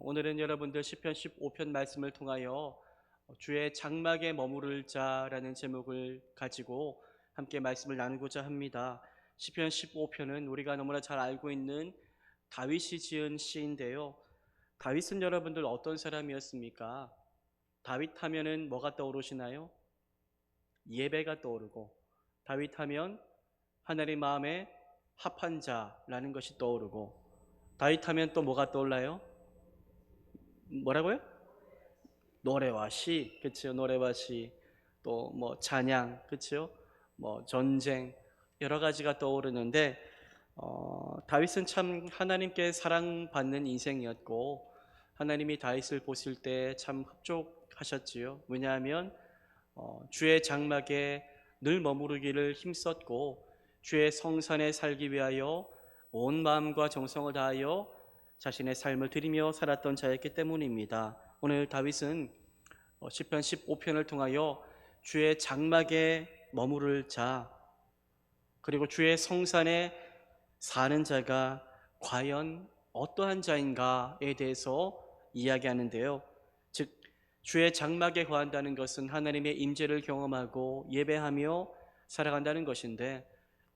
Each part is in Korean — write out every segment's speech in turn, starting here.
오늘은 여러분들 시편 15편 말씀을 통하여 주의 장막에 머무를 자라는 제목을 가지고 함께 말씀을 나누고자 합니다. 시편 15편은 우리가 너무나 잘 알고 있는 다윗이 지은 시인데요. 다윗은 여러분들 어떤 사람이었습니까? 다윗 하면은 뭐가 떠오르시나요? 예배가 떠오르고, 다윗 하면 하나님 마음에 합한 자라는 것이 떠오르고, 다윗 하면 또 뭐가 떠올라요? 뭐라고요? 노래와 시, 그렇죠? 노래와 시, 또 뭐 찬양, 그렇죠? 뭐 전쟁, 여러 가지가 떠오르는데 다윗은 참 하나님께 사랑받는 인생이었고, 하나님이 다윗을 보실 때 참 흡족하셨지요. 왜냐하면 주의 장막에 늘 머무르기를 힘썼고, 주의 성산에 살기 위하여 온 마음과 정성을 다하여 자신의 삶을 드리며 살았던 자였기 때문입니다. 오늘 다윗은 시편 15편을 통하여 주의 장막에 머무를 자, 그리고 주의 성산에 사는 자가 과연 어떠한 자인가에 대해서 이야기하는데요. 즉, 주의 장막에 거한다는 것은 하나님의 임재를 경험하고 예배하며 살아간다는 것인데,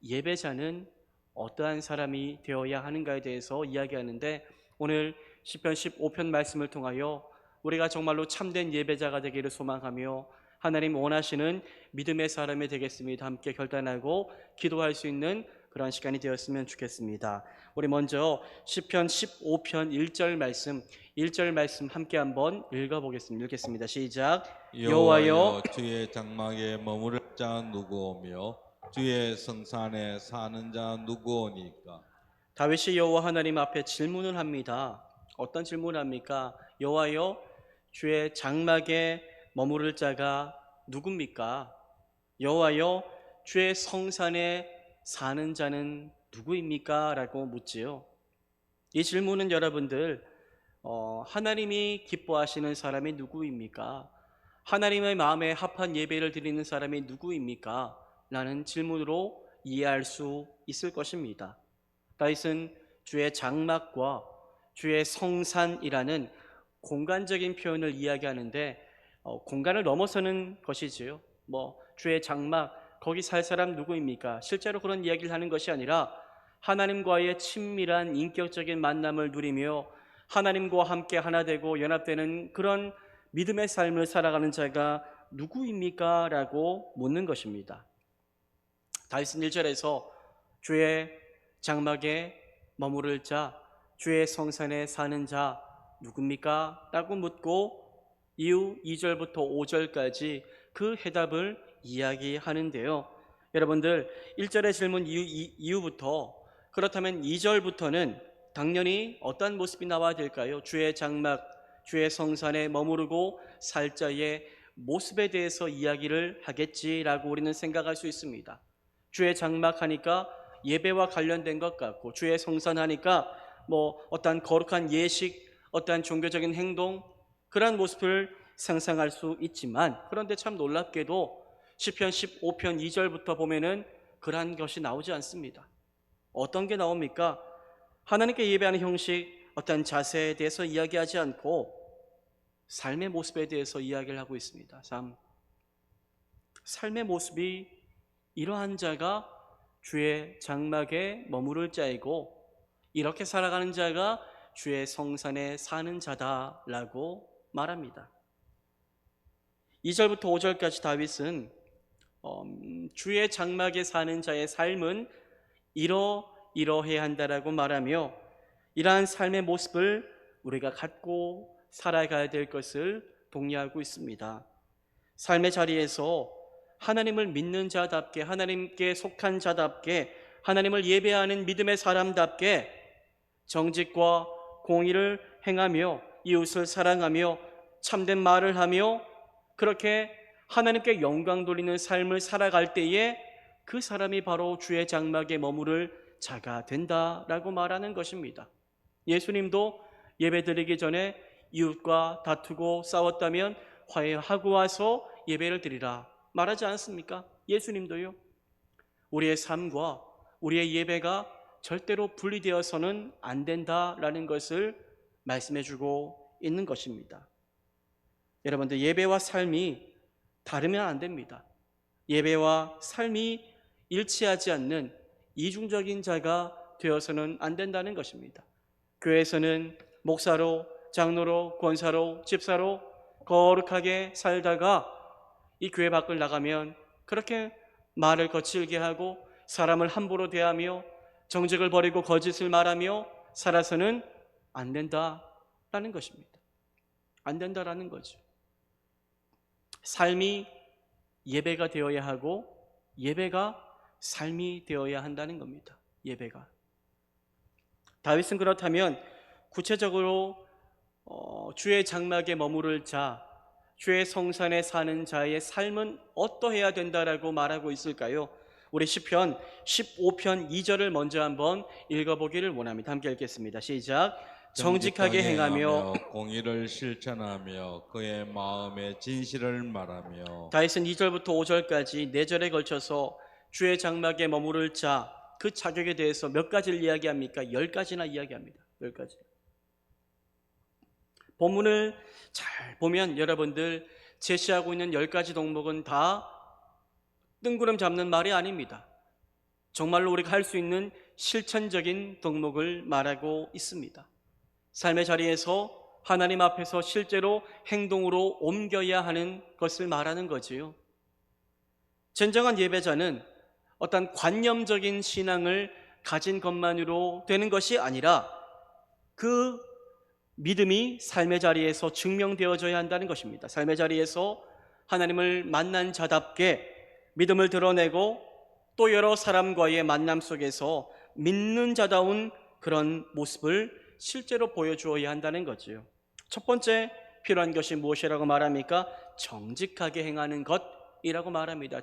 예배자는 어떠한 사람이 되어야 하는가에 대해서 이야기하는데, 오늘 시편 15편 말씀을 통하여 우리가 정말로 참된 예배자가 되기를 소망하며 하나님 원하시는 믿음의 사람이 되겠습니다. 함께 결단하고 기도할 수 있는 그런 시간이 되었으면 좋겠습니다. 우리 먼저 시편 15편 1절 말씀 함께 한번 읽어보겠습니다. 읽겠습니다. 시작. 여호와여, 여호와여, 주의 장막에 머무를 자 누구오며 주의 성산에 사는 자 누구오니까? 다윗이 여호와 하나님 앞에 질문을 합니다. 어떤 질문을 합니까? 여호와여, 주의 장막에 머무를 자가 누굽니까? 여호와여, 주의 성산에 사는 자는 누구입니까? 라고 묻지요. 이 질문은 여러분들 하나님이 기뻐하시는 사람이 누구입니까? 하나님의 마음에 합한 예배를 드리는 사람이 누구입니까? 라는 질문으로 이해할 수 있을 것입니다. 다윗은 주의 장막과 주의 성산이라는 공간적인 표현을 이야기하는데, 공간을 넘어서는 것이지요. 주의 장막, 거기 살 사람 누구입니까? 실제로 그런 이야기를 하는 것이 아니라 하나님과의 친밀한 인격적인 만남을 누리며 하나님과 함께 하나 되고 연합되는 그런 믿음의 삶을 살아가는 자가 누구입니까? 라고 묻는 것입니다. 다윗은 1절에서 주의 장막에 머무를 자, 주의 성산에 사는 자 누굽니까? 라고 묻고 이후 2절부터 5절까지 그 해답을 이야기하는데요. 여러분들 1절의 질문 이후부터, 그렇다면 2절부터는 당연히 어떤 모습이 나와야 될까요? 주의 장막, 주의 성산에 머무르고 살 자의 모습에 대해서 이야기를 하겠지라고 우리는 생각할 수 있습니다. 주의 장막 하니까 예배와 관련된 것 같고, 주의 성산 하니까 어떠한 거룩한 예식, 어떠한 종교적인 행동, 그러한 모습을 상상할 수 있지만, 그런데 참 놀랍게도 시편 15편 2절부터 보면은 그러한 것이 나오지 않습니다. 어떤 게 나옵니까? 하나님께 예배하는 형식, 어떤 자세에 대해서 이야기하지 않고 삶의 모습에 대해서 이야기를 하고 있습니다. 삶의 모습이 이러한 자가 주의 장막에 머무를 자이고, 이렇게 살아가는 자가 주의 성산에 사는 자다라고 말합니다. 2절부터 5절까지 다윗은 주의 장막에 사는 자의 삶은 이러해야 한다라고 말하며, 이러한 삶의 모습을 우리가 갖고 살아가야 될 것을 독려하고 있습니다. 삶의 자리에서 하나님을 믿는 자답게, 하나님께 속한 자답게, 하나님을 예배하는 믿음의 사람답게 정직과 공의를 행하며 이웃을 사랑하며 참된 말을 하며 그렇게 하나님께 영광 돌리는 삶을 살아갈 때에 그 사람이 바로 주의 장막에 머무를 자가 된다라고 말하는 것입니다. 예수님도 예배드리기 전에 이웃과 다투고 싸웠다면 화해하고 와서 예배를 드리라 말하지 않습니까? 예수님도요. 우리의 삶과 우리의 예배가 절대로 분리되어서는 안 된다라는 것을 말씀해주고 있는 것입니다. 여러분들, 예배와 삶이 다르면 안 됩니다. 예배와 삶이 일치하지 않는 이중적인 자가 되어서는 안 된다는 것입니다. 교회에서는 목사로, 장로로, 권사로, 집사로 거룩하게 살다가 이 교회 밖을 나가면 그렇게 말을 거칠게 하고 사람을 함부로 대하며 정직을 버리고 거짓을 말하며 살아서는 안 된다라는 것입니다. 안 된다라는 거죠. 삶이 예배가 되어야 하고 예배가 삶이 되어야 한다는 겁니다. 예배가. 다윗은 그렇다면 구체적으로 주의 장막에 머무를 자, 주의 성산에 사는 자의 삶은 어떠해야 된다라고 말하고 있을까요? 우리 시편 15편 2절을 먼저 한번 읽어보기를 원합니다. 함께 읽겠습니다. 시작. 정직하게 행하며 공의를 실천하며 그의 마음의 진실을 말하며. 다윗은 2절부터 5절까지 4절에 걸쳐서 주의 장막에 머무를 자, 그 자격에 대해서 몇 가지를 이야기합니까? 10가지나 이야기합니다. 10가지. 본문을 잘 보면 여러분들 제시하고 있는 10가지 덕목은 다 뜬구름 잡는 말이 아닙니다. 정말로 우리가 할 수 있는 실천적인 덕목을 말하고 있습니다. 삶의 자리에서 하나님 앞에서 실제로 행동으로 옮겨야 하는 것을 말하는 거지요. 진정한 예배자는 어떤 관념적인 신앙을 가진 것만으로 되는 것이 아니라 그 믿음이 삶의 자리에서 증명되어져야 한다는 것입니다. 삶의 자리에서 하나님을 만난 자답게 믿음을 드러내고 또 여러 사람과의 만남 속에서 믿는 자다운 그런 모습을 실제로 보여주어야 한다는 거지요. 첫 번째 필요한 것이 무엇이라고 말합니까? 정직하게 행하는 것이라고 말합니다.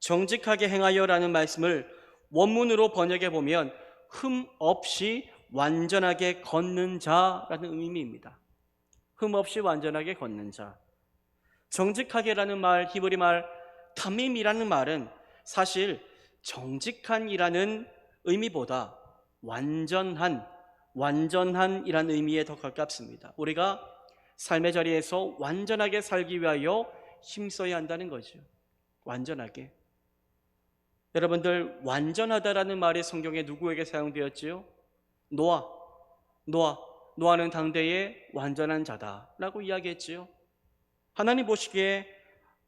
정직하게 행하여라는 말씀을 원문으로 번역해 보면 흠 없이 완전하게 걷는 자라는 의미입니다. 흠 없이 완전하게 걷는 자. 정직하게라는 말, 히브리 말 타밈이라는 말은 사실 정직한이라는 의미보다 완전한이라는 의미에 더 가깝습니다. 우리가 삶의 자리에서 완전하게 살기 위하여 힘써야 한다는 거죠. 완전하게. 여러분들, 완전하다라는 말이 성경에 누구에게 사용되었지요? 노아는 당대의 완전한 자다라고 이야기했지요. 하나님 보시기에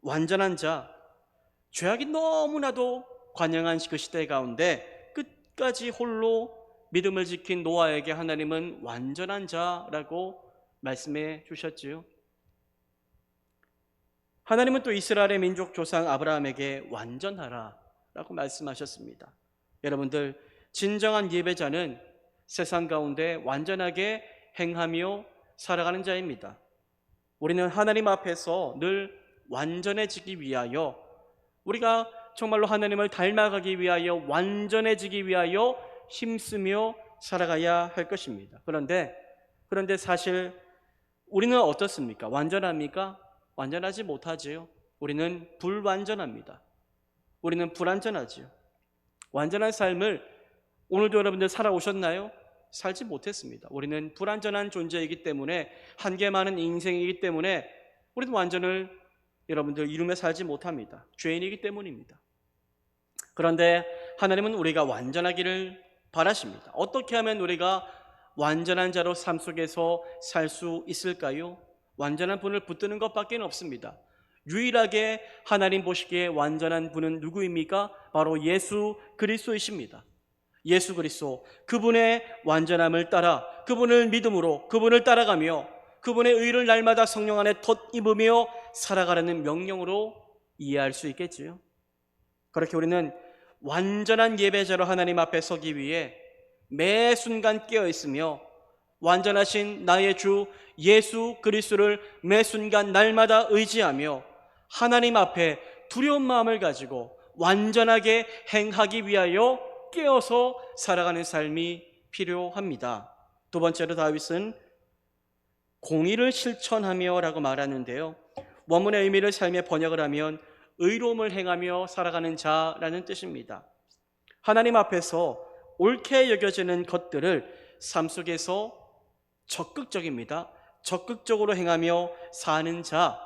완전한 자, 죄악이 너무나도 관영한 그 시대 가운데 끝까지 홀로 믿음을 지킨 노아에게 하나님은 완전한 자라고 말씀해 주셨지요. 하나님은 또 이스라엘의 민족 조상 아브라함에게 완전하라 라고 말씀하셨습니다. 여러분들, 진정한 예배자는 세상 가운데 완전하게 행하며 살아가는 자입니다. 우리는 하나님 앞에서 늘 완전해지기 위하여, 우리가 정말로 하나님을 닮아가기 위하여, 완전해지기 위하여 힘쓰며 살아가야 할 것입니다. 그런데 사실 우리는 어떻습니까? 완전합니까? 완전하지 못하지요. 우리는 불완전합니다. 우리는 불완전하지요. 완전한 삶을 오늘도 여러분들 살아오셨나요? 살지 못했습니다. 우리는 불완전한 존재이기 때문에, 한계 많은 인생이기 때문에 우리는 완전을 여러분들 이루며 살지 못합니다. 죄인이기 때문입니다. 그런데 하나님은 우리가 완전하기를 바라십니다. 어떻게 하면 우리가 완전한 자로 삶 속에서 살 수 있을까요? 완전한 분을 붙드는 것밖에 없습니다. 유일하게 하나님 보시기에 완전한 분은 누구입니까? 바로 예수 그리스도이십니다. 예수 그리스도, 그분의 완전함을 따라, 그분을 믿음으로, 그분을 따라가며 그분의 의를 날마다 성령 안에 덧입으며 살아가라는 명령으로 이해할 수 있겠지요. 그렇게 우리는 완전한 예배자로 하나님 앞에 서기 위해 매 순간 깨어 있으며 완전하신 나의 주 예수 그리스도를 매 순간 날마다 의지하며 하나님 앞에 두려운 마음을 가지고 완전하게 행하기 위하여 깨어서 살아가는 삶이 필요합니다. 두 번째로 다윗은 공의를 실천하며 라고 말하는데요, 원문의 의미를 삶에 번역을 하면 의로움을 행하며 살아가는 자라는 뜻입니다. 하나님 앞에서 옳게 여겨지는 것들을 삶 속에서 적극적입니다. 적극적으로 행하며 사는 자,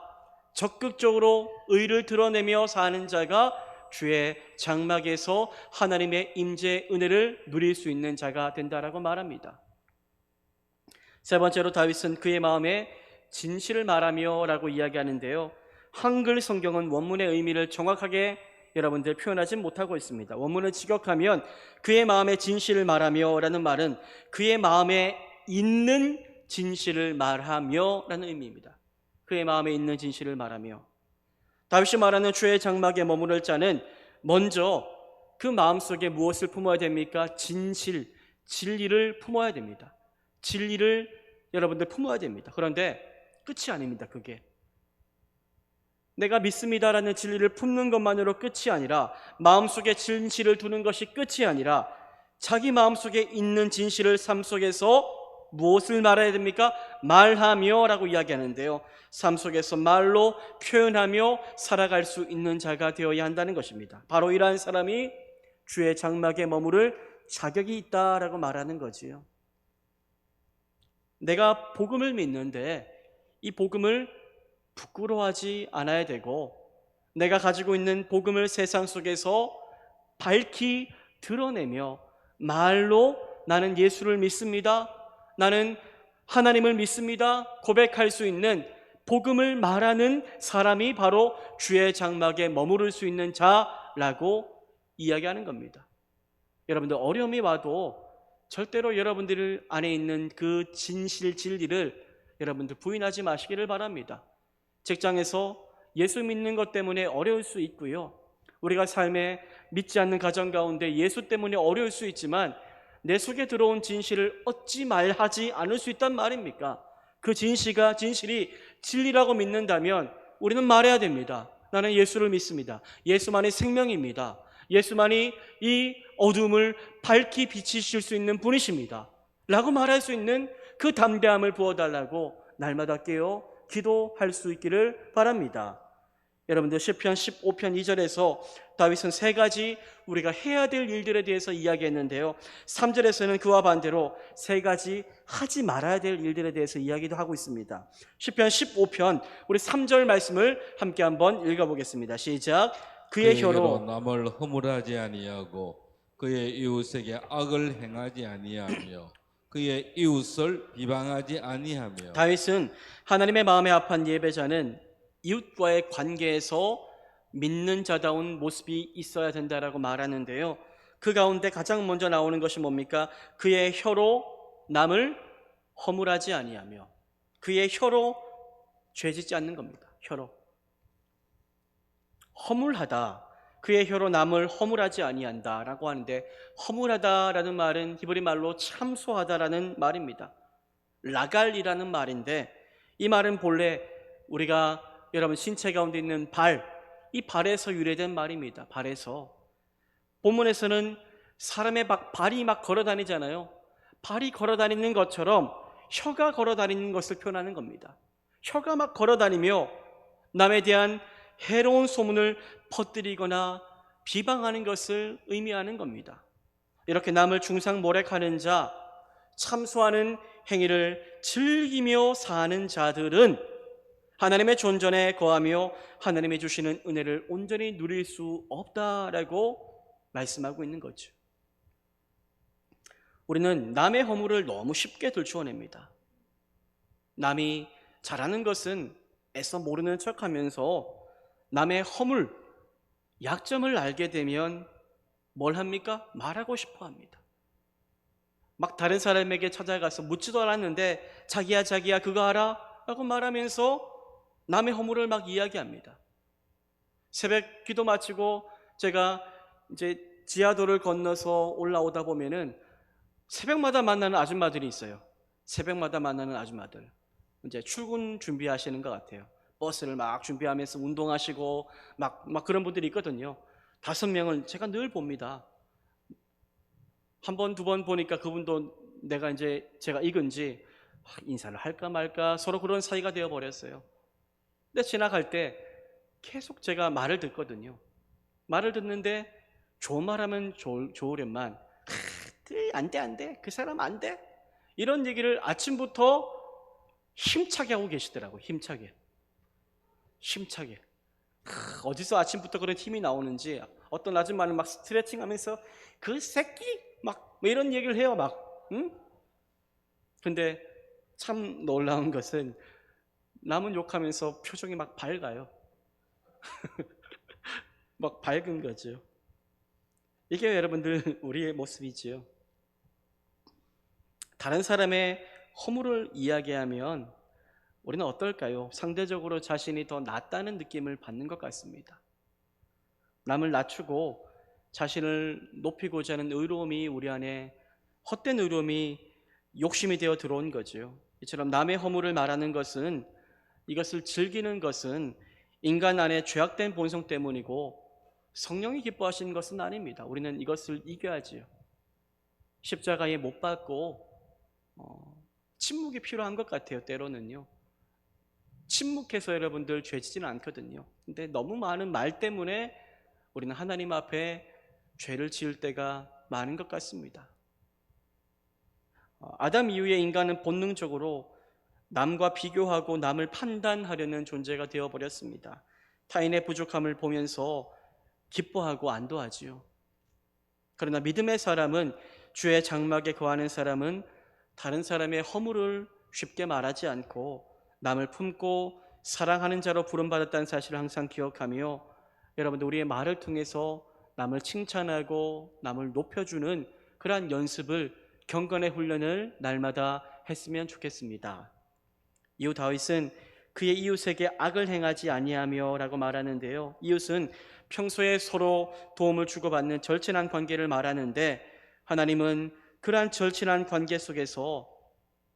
적극적으로 의를 드러내며 사는 자가 주의 장막에서 하나님의 임재 은혜를 누릴 수 있는 자가 된다라고 말합니다. 세 번째로 다윗은 그의 마음에 진실을 말하며 라고 이야기하는데요. 한글 성경은 원문의 의미를 정확하게 여러분들 표현하지 못하고 있습니다. 원문을 직역하면 그의 마음에 진실을 말하며 라는 말은 그의 마음에 있는 진실을 말하며 라는 의미입니다. 그의 마음에 있는 진실을 말하며. 다윗이 말하는 주의 장막에 머무를 자는 먼저 그 마음속에 무엇을 품어야 됩니까? 진실, 진리를 품어야 됩니다. 진리를 여러분들 품어야 됩니다. 그런데 끝이 아닙니다. 그게 내가 믿습니다라는 진리를 품는 것만으로 끝이 아니라, 마음속에 진실을 두는 것이 끝이 아니라 자기 마음속에 있는 진실을 삶 속에서 무엇을 말해야 됩니까? 말하며 라고 이야기하는데요, 삶 속에서 말로 표현하며 살아갈 수 있는 자가 되어야 한다는 것입니다. 바로 이러한 사람이 주의 장막에 머무를 자격이 있다라고 말하는 거지요. 내가 복음을 믿는데 이 복음을 부끄러워하지 않아야 되고, 내가 가지고 있는 복음을 세상 속에서 밝히 드러내며 말로 나는 예수를 믿습니다, 나는 하나님을 믿습니다 고백할 수 있는, 복음을 말하는 사람이 바로 주의 장막에 머무를 수 있는 자라고 이야기하는 겁니다. 여러분들 어려움이 와도 절대로 여러분들 안에 있는 그 진실, 진리를 여러분들 부인하지 마시기를 바랍니다. 직장에서 예수 믿는 것 때문에 어려울 수 있고요, 우리가 삶에 믿지 않는 가정 가운데 예수 때문에 어려울 수 있지만 내 속에 들어온 진실을 어찌 말하지 않을 수 있단 말입니까? 그 진실이 진리라고 믿는다면 우리는 말해야 됩니다. 나는 예수를 믿습니다. 예수만이 생명입니다. 예수만이 이 어둠을 밝히 비치실 수 있는 분이십니다 라고 말할 수 있는 그 담대함을 부어달라고 날마다 깨어 기도할 수 있기를 바랍니다. 여러분들 시편 15편 2절에서 다윗은 세 가지 우리가 해야 될 일들에 대해서 이야기했는데요, 3절에서는 그와 반대로 세 가지 하지 말아야 될 일들에 대해서 이야기도 하고 있습니다. 시편 15편 우리 3절 말씀을 함께 한번 읽어보겠습니다. 시작. 그의 혀로 남을 허물하지 아니하고 그의 이웃에게 악을 행하지 아니하며 그의 이웃을 비방하지 아니하며. 다윗은 하나님의 마음에 합한 예배자는 이웃과의 관계에서 믿는 자다운 모습이 있어야 된다라고 말하는데요, 그 가운데 가장 먼저 나오는 것이 뭡니까? 그의 혀로 남을 허물하지 아니하며. 그의 혀로 죄짓지 않는 겁니다. 혀로 허물하다, 그의 혀로 남을 허물하지 아니한다라고 하는데, 허물하다라는 말은 히브리 말로 참소하다라는 말입니다. 라갈이라는 말인데, 이 말은 본래 우리가 여러분 신체 가운데 있는 발, 이 발에서 유래된 말입니다. 발에서. 본문에서는 사람의 발이 막 걸어 다니잖아요. 발이 걸어 다니는 것처럼 혀가 걸어 다니는 것을 표현하는 겁니다. 혀가 막 걸어 다니며 남에 대한 해로운 소문을 퍼뜨리거나 비방하는 것을 의미하는 겁니다. 이렇게 남을 중상모략하는 자, 참소하는 행위를 즐기며 사는 자들은 하나님의 존전에 거하며 하나님이 주시는 은혜를 온전히 누릴 수 없다라고 말씀하고 있는 거죠. 우리는 남의 허물을 너무 쉽게 들추어냅니다. 남이 잘하는 것은 애써 모르는 척하면서 남의 허물, 약점을 알게 되면 뭘 합니까? 말하고 싶어 합니다. 막 다른 사람에게 찾아가서 묻지도 않았는데 자기야 그거 알아? 라고 말하면서 남의 허물을 막 이야기합니다. 새벽 기도 마치고 제가 이제 지하도를 건너서 올라오다 보면은 새벽마다 만나는 아줌마들이 있어요. 새벽마다 만나는 아줌마들. 이제 출근 준비하시는 것 같아요. 버스를 막 준비하면서 운동하시고 막 그런 분들이 있거든요. 5명을 제가 늘 봅니다. 한 번, 두 번 보니까 그분도 제가 익은지 인사를 할까 말까 서로 그런 사이가 되어버렸어요. 근데 지나갈 때 계속 제가 말을 듣거든요. 말을 듣는데 좋은 말 하면 좋으련만 안 돼. 그 사람 안 돼. 이런 얘기를 아침부터 힘차게 하고 계시더라고요. 힘차게. 어디서 아침부터 그런 힘이 나오는지, 어떤 아줌마는 막 스트레칭 하면서 그 새끼 막 이런 얘기를 해요. 막 응? 근데 참 놀라운 것은 남은 욕하면서 표정이 막 밝아요. 막 밝은 거죠. 이게 여러분들 우리의 모습이지요. 다른 사람의 허물을 이야기하면 우리는 어떨까요? 상대적으로 자신이 더 낫다는 느낌을 받는 것 같습니다. 남을 낮추고 자신을 높이고자 하는 의로움이 우리 안에, 헛된 의로움이 욕심이 되어 들어온 거죠. 이처럼 남의 허물을 말하는 것은, 이것을 즐기는 것은 인간 안에 죄악된 본성 때문이고 성령이 기뻐하시는 것은 아닙니다. 우리는 이것을 이겨야지요. 십자가에 못 박고 침묵이 필요한 것 같아요. 때로는요. 침묵해서 여러분들 죄지지는 않거든요. 근데 너무 많은 말 때문에 우리는 하나님 앞에 죄를 지을 때가 많은 것 같습니다. 아담 이후에 인간은 본능적으로 남과 비교하고 남을 판단하려는 존재가 되어버렸습니다. 타인의 부족함을 보면서 기뻐하고 안도하지요. 그러나 믿음의 사람은, 주의 장막에 거하는 사람은 다른 사람의 허물을 쉽게 말하지 않고 남을 품고 사랑하는 자로 부름받았다는 사실을 항상 기억하며, 여러분들 우리의 말을 통해서 남을 칭찬하고 남을 높여주는 그러한 연습을, 경건의 훈련을 날마다 했으면 좋겠습니다. 이후 다윗은 그의 이웃에게 악을 행하지 아니하며 라고 말하는데요. 이웃은 평소에 서로 도움을 주고받는 절친한 관계를 말하는데, 하나님은 그러한 절친한 관계 속에서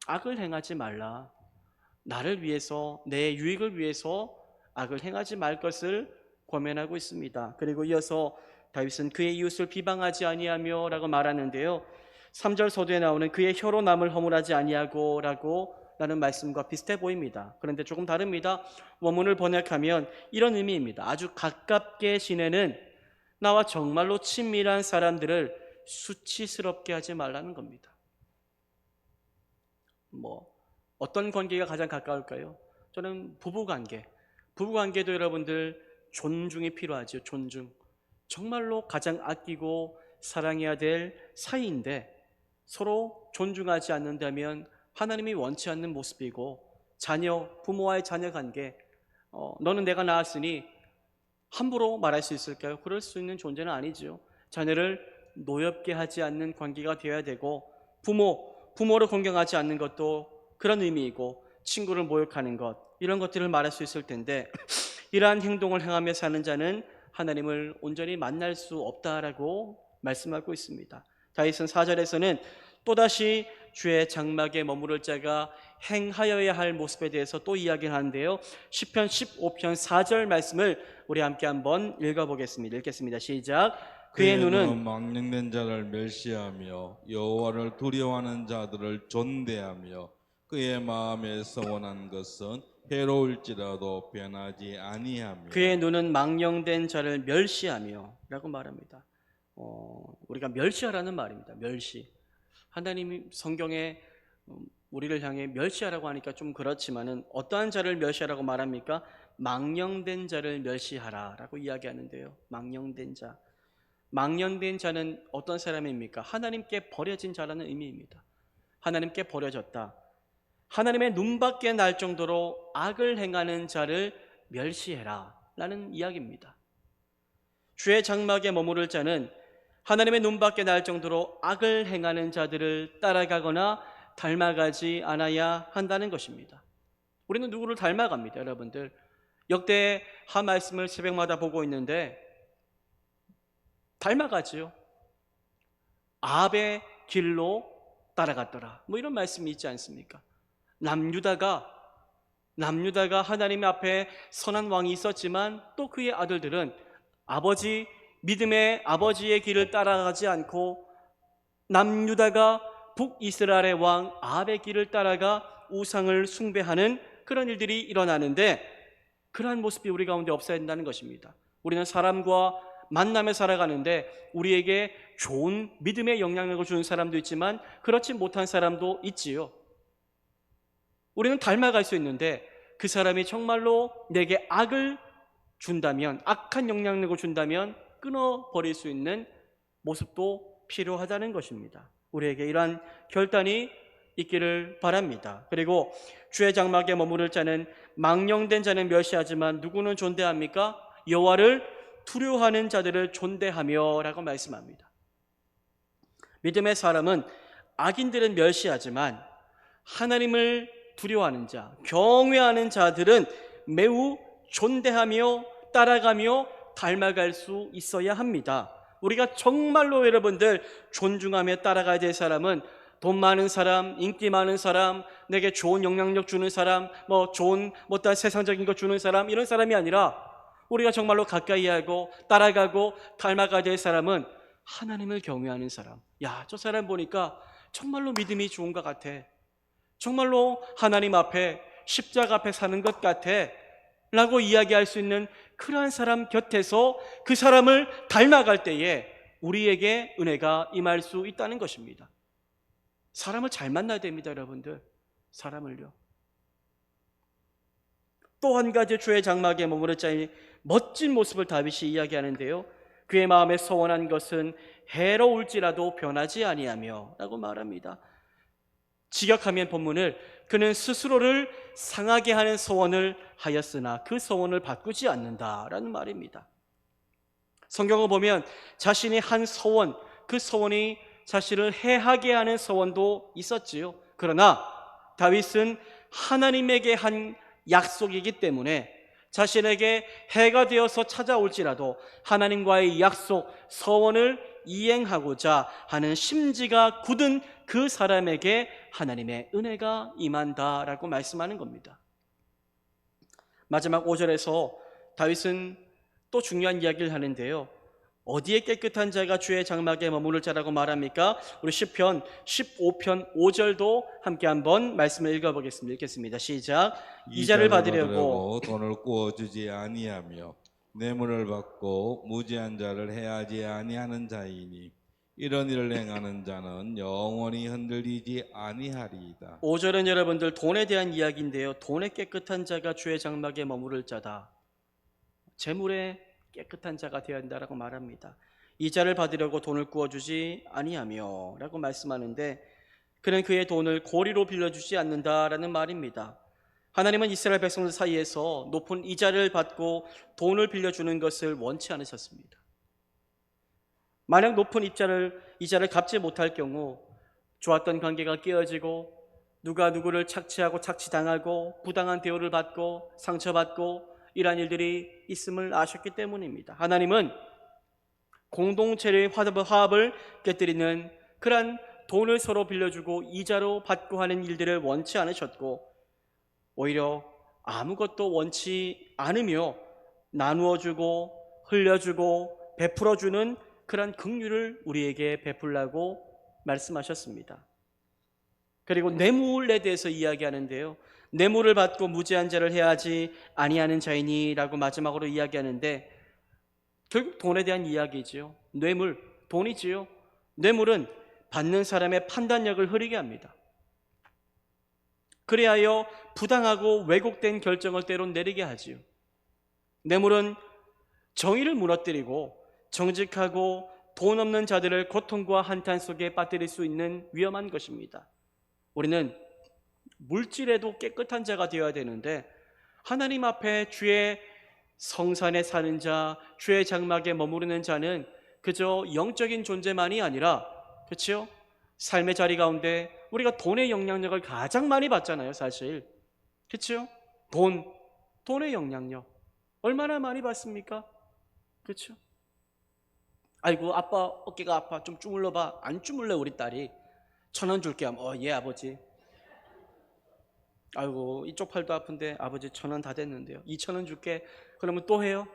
악을 행하지 말라, 나를 위해서, 내 유익을 위해서 악을 행하지 말 것을 권면하고 있습니다. 그리고 이어서 다윗은 그의 이웃을 비방하지 아니하며 라고 말하는데요. 3절 서두에 나오는 그의 혀로 남을 허물하지 아니하고 라고 라는 말씀과 비슷해 보입니다. 그런데 조금 다릅니다. 원문을 번역하면 이런 의미입니다. 아주 가깝게 지내는, 나와 정말로 친밀한 사람들을 수치스럽게 하지 말라는 겁니다. 어떤 관계가 가장 가까울까요? 저는 부부관계도 여러분들 존중이 필요하죠. 존중. 정말로 가장 아끼고 사랑해야 될 사이인데 서로 존중하지 않는다면 하나님이 원치 않는 모습이고, 부모와의 자녀 관계, 너는 내가 낳았으니 함부로 말할 수 있을까요? 그럴 수 있는 존재는 아니죠. 자녀를 노엽게 하지 않는 관계가 되어야 되고, 부모를 공경하지 않는 것도 그런 의미이고, 친구를 모욕하는 것, 이런 것들을 말할 수 있을 텐데, 이러한 행동을 행하며 사는 자는 하나님을 온전히 만날 수 없다라고 말씀하고 있습니다. 다윗은 4절에서는 또다시 주의 장막에 머무를 자가 행하여야 할 모습에 대해서 또 이야기를 하는데요. 시편 15편 4절 말씀을 우리 함께 한번 읽어보겠습니다. 읽겠습니다. 시작. 그의 눈은 망령된 자를 멸시하며 여호와를 두려워하는 자들을 존대하며 그의 마음에 서원한 것은 해로울지라도 변하지 아니하며. 그의 눈은 망령된 자를 멸시하며 라고 말합니다. 우리가 멸시하라는 말입니다. 멸시. 하나님이 성경에 우리를 향해 멸시하라고 하니까 좀 그렇지만은 어떠한 자를 멸시하라고 말합니까? 망령된 자를 멸시하라 라고 이야기하는데요. 망령된 자는 어떤 사람입니까? 하나님께 버려진 자라는 의미입니다. 하나님께 버려졌다. 하나님의 눈밖에 날 정도로 악을 행하는 자를 멸시해라 라는 이야기입니다. 주의 장막에 머무를 자는 하나님의 눈밖에 날 정도로 악을 행하는 자들을 따라가거나 닮아가지 않아야 한다는 것입니다. 우리는 누구를 닮아갑니다, 여러분들. 역대 한 말씀을 새벽마다 보고 있는데 닮아가지요. 아합의 길로 따라갔더라, 이런 말씀이 있지 않습니까? 남유다가 하나님 앞에 선한 왕이 있었지만 또 그의 아들들은 믿음의 아버지의 길을 따라가지 않고 남유다가 북이스라엘의 왕 아합의 길을 따라가 우상을 숭배하는 그런 일들이 일어나는데, 그러한 모습이 우리 가운데 없어야 된다는 것입니다. 우리는 사람과 만나며 살아가는데 우리에게 좋은 믿음의 영향력을 주는 사람도 있지만 그렇지 못한 사람도 있지요. 우리는 닮아갈 수 있는데 그 사람이 정말로 내게 악을 준다면, 악한 영향력을 준다면 끊어버릴 수 있는 모습도 필요하다는 것입니다. 우리에게 이러한 결단이 있기를 바랍니다. 그리고 주의 장막에 머무를 자는, 망령된 자는 멸시하지만 누구는 존대합니까? 여호와를 두려워하는 자들을 존대하며 라고 말씀합니다. 믿음의 사람은 악인들은 멸시하지만 하나님을 두려워하는 자, 경외하는 자들은 매우 존대하며 따라가며 닮아갈 수 있어야 합니다. 우리가 정말로 여러분들 존중하며 따라가야 될 사람은 돈 많은 사람, 인기 많은 사람, 내게 좋은 영향력 주는 사람, 좋은 못한 세상적인 것 주는 사람, 이런 사람이 아니라 우리가 정말로 가까이 하고 따라가고 닮아가야 될 사람은 하나님을 경외하는 사람. 야, 저 사람 보니까 정말로 믿음이 좋은 것 같아. 정말로 하나님 앞에, 십자가 앞에 사는 것 같아 라고 이야기할 수 있는 그러한 사람 곁에서 그 사람을 닮아갈 때에 우리에게 은혜가 임할 수 있다는 것입니다. 사람을 잘 만나야 됩니다, 여러분들. 사람을요. 또 한 가지 주의 장막에 머무를 자의 멋진 모습을 다윗이 이야기하는데요, 그의 마음에 소원한 것은 해로울지라도 변하지 아니하며 라고 말합니다. 직역하면 본문을, 그는 스스로를 상하게 하는 소원을 하였으나 그 소원을 바꾸지 않는다라는 말입니다. 성경을 보면 자신이 한 소원, 그 소원이 자신을 해하게 하는 소원도 있었지요. 그러나 다윗은 하나님에게 한 약속이기 때문에 자신에게 해가 되어서 찾아올지라도 하나님과의 약속, 소원을 이행하고자 하는 심지가 굳은 그 사람에게 하나님의 은혜가 임한다라고 말씀하는 겁니다. 마지막 5절에서 다윗은 또 중요한 이야기를 하는데요, 어디에 깨끗한 자가 주의 장막에 머무를 자라고 말합니까? 우리 시편 15편 5절도 함께 한번 말씀을 읽어보겠습니다. 읽겠습니다. 시작. 이자를 받으려고 돈을 구워주지 아니하며 뇌물을 받고 무지한 자를 해하지 아니하는 자이니 이런 일을 행하는 자는 영원히 흔들리지 아니하리이다. 5절은 여러분들 돈에 대한 이야기인데요, 돈에 깨끗한 자가 주의 장막에 머무를 자다, 재물에 깨끗한 자가 되어야 한다라고 말합니다. 이자를 받으려고 돈을 구워주지 아니하며 라고 말씀하는데, 그는 그의 돈을 고리로 빌려주지 않는다라는 말입니다. 하나님은 이스라엘 백성들 사이에서 높은 이자를 받고 돈을 빌려주는 것을 원치 않으셨습니다. 만약 높은 이자를 갚지 못할 경우 좋았던 관계가 깨어지고 누가 누구를 착취하고 착취당하고 부당한 대우를 받고 상처받고 이러한 일들이 있음을 아셨기 때문입니다. 하나님은 공동체의 화합을 깨뜨리는 그러한 돈을 서로 빌려주고 이자로 받고 하는 일들을 원치 않으셨고, 오히려 아무것도 원치 않으며 나누어주고 흘려주고 베풀어주는 그러한 긍휼을 우리에게 베풀라고 말씀하셨습니다. 그리고 뇌물에 대해서 이야기하는데요, 뇌물을 받고 무죄한 자를 해하지 아니하는 자이니 라고 마지막으로 이야기하는데, 결국 돈에 대한 이야기지요. 뇌물, 돈이지요. 뇌물은 받는 사람의 판단력을 흐리게 합니다. 그리하여 부당하고 왜곡된 결정을 때론 내리게 하지요. 뇌물은 정의를 무너뜨리고 정직하고 돈 없는 자들을 고통과 한탄 속에 빠뜨릴 수 있는 위험한 것입니다. 우리는 물질에도 깨끗한 자가 되어야 되는데, 하나님 앞에 주의 성산에 사는 자, 주의 장막에 머무르는 자는 그저 영적인 존재만이 아니라, 그렇죠? 삶의 자리 가운데 우리가 돈의 영향력을 가장 많이 받잖아요, 사실. 그렇죠? 돈의 영향력 얼마나 많이 받습니까? 그렇죠? 아이고, 아빠 어깨가 아파, 좀 주물러 봐. 안 주물러. 우리 딸이 1,000원 줄게 하면 예 아버지. 아이고, 이쪽 팔도 아픈데 아버지 1,000원 다 됐는데요, 2,000원 줄게. 그러면 또 해요.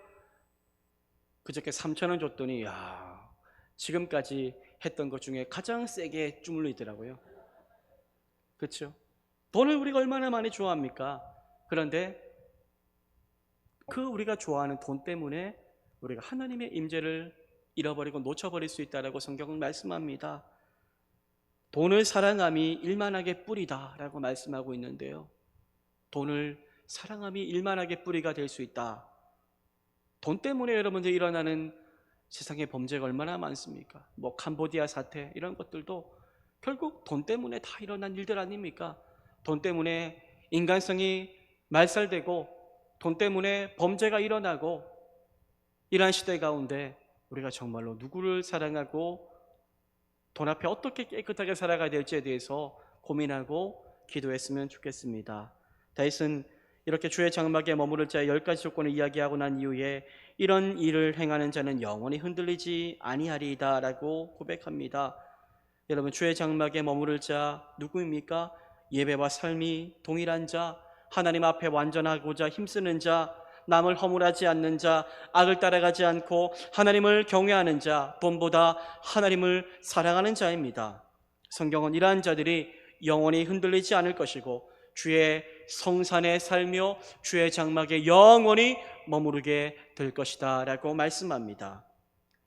그저께 3,000원 줬더니 야, 지금까지 했던 것 중에 가장 세게 주물르더라고요. 그렇죠? 돈을 우리가 얼마나 많이 좋아합니까? 그런데 그 우리가 좋아하는 돈 때문에 우리가 하나님의 임재를 잃어버리고 놓쳐버릴 수 있다라고 성경은 말씀합니다. 돈을 사랑함이 일만하게 뿌리다라고 말씀하고 있는데요. 돈을 사랑함이 일만하게 뿌리가 될 수 있다. 돈 때문에 여러분들 일어나는 세상의 범죄가 얼마나 많습니까? 뭐 캄보디아 사태 이런 것들도 결국 돈 때문에 다 일어난 일들 아닙니까? 돈 때문에 인간성이 말살되고 돈 때문에 범죄가 일어나고 이러한 시대 가운데 우리가 정말로 누구를 사랑하고 돈 앞에 어떻게 깨끗하게 살아가야 될지에 대해서 고민하고 기도했으면 좋겠습니다. 다윗은 이렇게 주의 장막에 머무를 자의 10가지 조건을 이야기하고 난 이후에 이런 일을 행하는 자는 영원히 흔들리지 아니하리이다 라고 고백합니다. 여러분, 주의 장막에 머무를 자 누구입니까? 예배와 삶이 동일한 자, 하나님 앞에 완전하고자 힘쓰는 자, 남을 허물하지 않는 자, 악을 따라가지 않고 하나님을 경외하는 자, 본보다 하나님을 사랑하는 자입니다. 성경은 이러한 자들이 영원히 흔들리지 않을 것이고 주의 성산에 살며 주의 장막에 영원히 머무르게 될 것이다 라고 말씀합니다.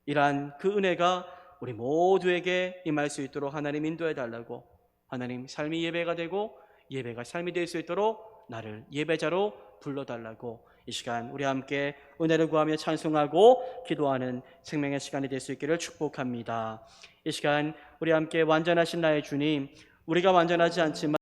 이러한 그 은혜가 우리 모두에게 임할 수 있도록 하나님 인도해 달라고, 하나님 삶이 예배가 되고 예배가 삶이 될 수 있도록 나를 예배자로 불러달라고 이 시간 우리 함께 은혜를 구하며 찬송하고 기도하는 생명의 시간이 될 수 있기를 축복합니다. 이 시간 우리 함께 완전하신 나의 주님, 우리가 완전하지 않지만